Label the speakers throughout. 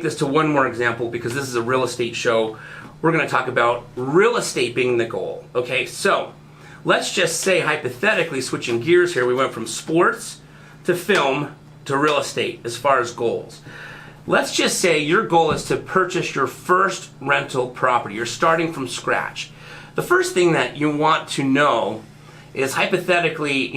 Speaker 1: take this to one more example because this is a real estate show. We're going to talk about real estate being the goal. Okay, so let's just say hypothetically, switching gears here, we went from sports to film to real estate as far as goals. Let's just say your goal is to purchase your first rental property. You're starting from scratch. The first thing that you want to know is hypothetically,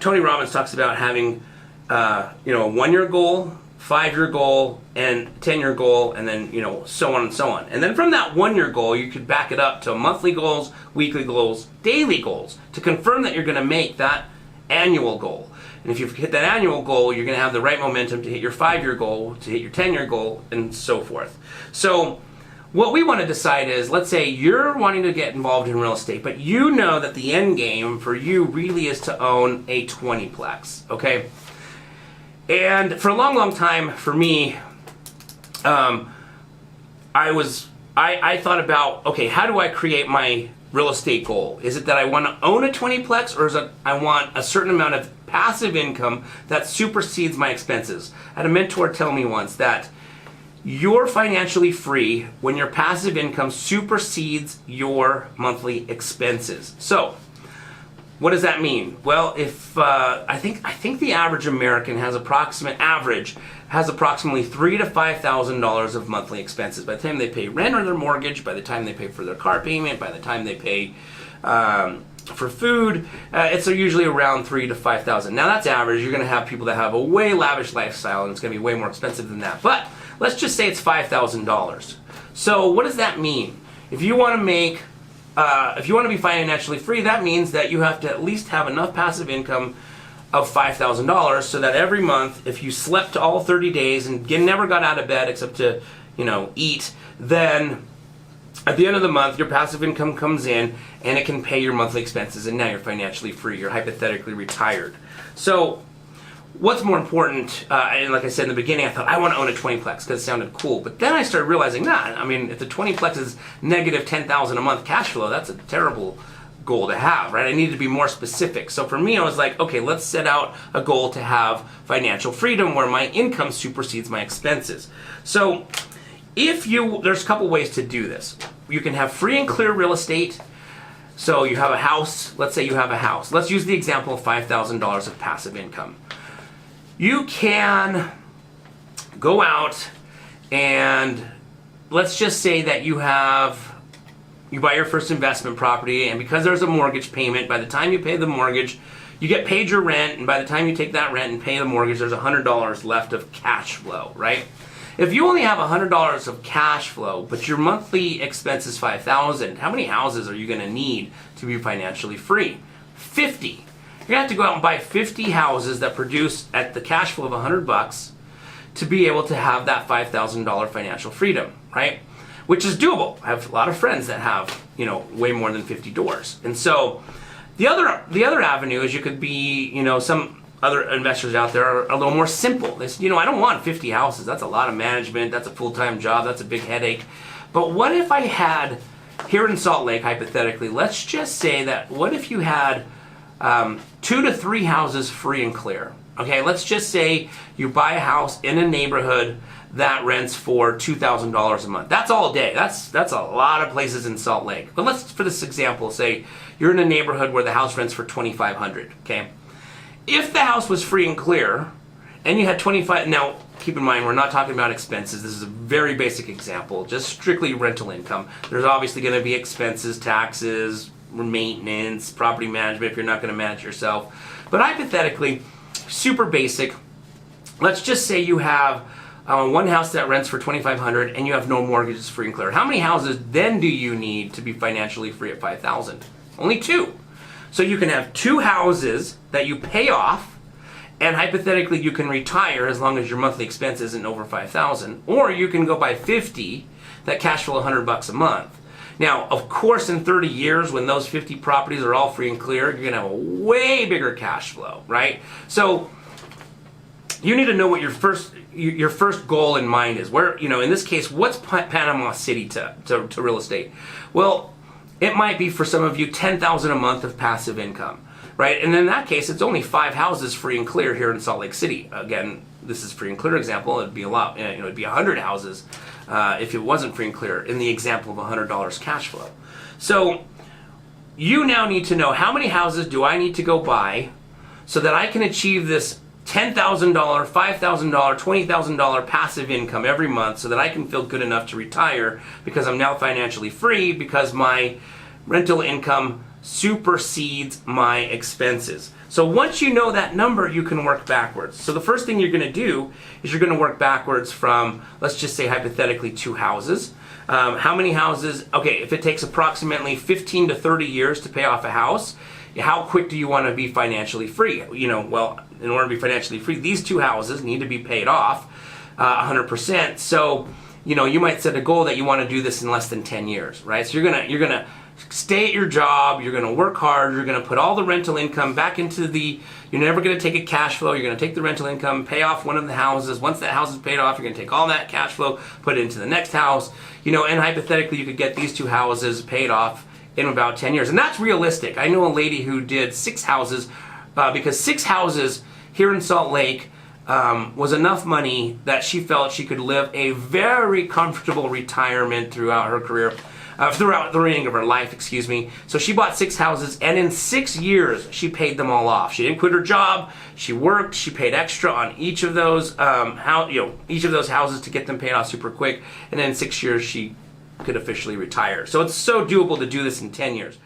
Speaker 1: Tony Robbins talks about having, a 1-year goal, 5-year goal, and 10-year goal, and then, so on and so on. And then from that 1-year goal, you could back it up to monthly goals, weekly goals, daily goals to confirm that you're going to make that annual goal. And if you hit that annual goal, you're going to have the right momentum to hit your 5-year goal, to hit your 10-year goal, and so forth. So what we want to decide is, let's say you're wanting to get involved in real estate, but you know that the end game for you really is to own a 20-plex, okay? And for a long, long time, for me, I thought about, okay, how do I create my real estate goal? Is it that I want to own a 20-plex, or is it I want a certain amount of passive income that supersedes my expenses? I had a mentor tell me once that you're financially free when your passive income supersedes your monthly expenses. So, what does that mean? Well, if I think the average American has approximately $3,000 to $5,000 of monthly expenses. By the time they pay rent or their mortgage, by the time they pay for their car payment, by the time they pay for food, it's usually around $3,000 to $5,000. Now that's average. You're going to have people that have a way lavish lifestyle, and it's going to be way more expensive than that. But let's just say it's $5,000. So what does that mean? If you want to make if you want to be financially free, that means that you have to at least have enough passive income of $5,000 so that every month, if you slept all 30 days and never got out of bed except to, eat, then at the end of the month, your passive income comes in and it can pay your monthly expenses, and now you're financially free. You're hypothetically retired. So what's more important, and like I said in the beginning, I thought I want to own a 20-plex because it sounded cool. But then I started realizing, if the 20-plex is negative $10,000 a month cash flow, that's a terrible goal to have, right? I needed to be more specific. So for me, I was like, okay, let's set out a goal to have financial freedom where my income supersedes my expenses. So there's a couple ways to do this. You can have free and clear real estate. So you have a house. Let's say you have a house. Let's use the example of $5,000 of passive income. You can go out and let's just say that you buy your first investment property, and because there's a mortgage payment, by the time you pay the mortgage, you get paid your rent, and by the time you take that rent and pay the mortgage, there's $100 left of cash flow, right? If you only have $100 of cash flow, but your monthly expense is $5,000, how many houses are you going to need to be financially free? 50. You're going to have to go out and buy 50 houses that produce at the cash flow of $100 to be able to have that $5,000 financial freedom, right? Which is doable. I have a lot of friends that have, way more than 50 doors. And so the other avenue is you could be, some other investors out there are a little more simple. They say, I don't want 50 houses. That's a lot of management. That's a full-time job. That's a big headache. But what if I had, here in Salt Lake, hypothetically, let's just say that, what if you had 2 to 3 houses free and clear? Okay, let's just say you buy a house in a neighborhood that rents for $2,000 a month. That's all day. That's a lot of places in Salt Lake. But let's, for this example, say you're in a neighborhood where the house rents for $2,500. Okay, if the house was free and clear, and you had 25. Now, keep in mind, we're not talking about expenses. This is a very basic example, just strictly rental income. There's obviously going to be expenses, taxes, maintenance, property management if you're not going to manage yourself. But hypothetically, super basic, let's just say you have one house that rents for $2,500 and you have no mortgages, free and clear. How many houses then do you need to be financially free at $5,000? Only 2. So you can have 2 houses that you pay off, and hypothetically you can retire as long as your monthly expense isn't over $5,000, or you can go buy 50 that cash flow $100 a month. Now, of course, in 30 years, when those 50 properties are all free and clear, you're going to have a way bigger cash flow, right? So you need to know what your first goal in mind is. Where, in this case, what's Panama City to real estate? Well, it might be for some of you $10,000 a month of passive income, right? And in that case, it's only 5 houses free and clear here in Salt Lake City. Again, this is free and clear example. It'd be a lot, it'd be 100 houses if it wasn't free and clear in the example of $100 cash flow. So you now need to know, how many houses do I need to go buy so that I can achieve this $10,000, $5,000, $20,000 passive income every month, so that I can feel good enough to retire because I'm now financially free, because my rental income supersedes my expenses. So once you know that number, you can work backwards. So the first thing you're going to do is you're going to work backwards from, let's just say hypothetically, 2 houses. How many houses? Okay, if it takes approximately 15 to 30 years to pay off a house, how quick do you want to be financially free? Well, in order to be financially free, these 2 houses need to be paid off 100%. So, you might set a goal that you want to do this in less than 10 years, right? So you're gonna stay at your job, you're gonna work hard, you're gonna put all the rental income back into you're never gonna take a cash flow, you're gonna take the rental income, pay off one of the houses. Once that house is paid off, you're gonna take all that cash flow, put it into the next house, and hypothetically you could get these 2 houses paid off in about 10 years. And that's realistic. I know a lady who did 6 houses, because 6 houses here in Salt Lake was enough money that she felt she could live a very comfortable retirement throughout her career, throughout the remaining of her life, excuse me. So she bought 6 houses, and in 6 years, she paid them all off. She didn't quit her job. She worked. She paid extra on each of those, each of those houses to get them paid off super quick. And then in 6 years, she could officially retire. So it's so doable to do this in 10 years.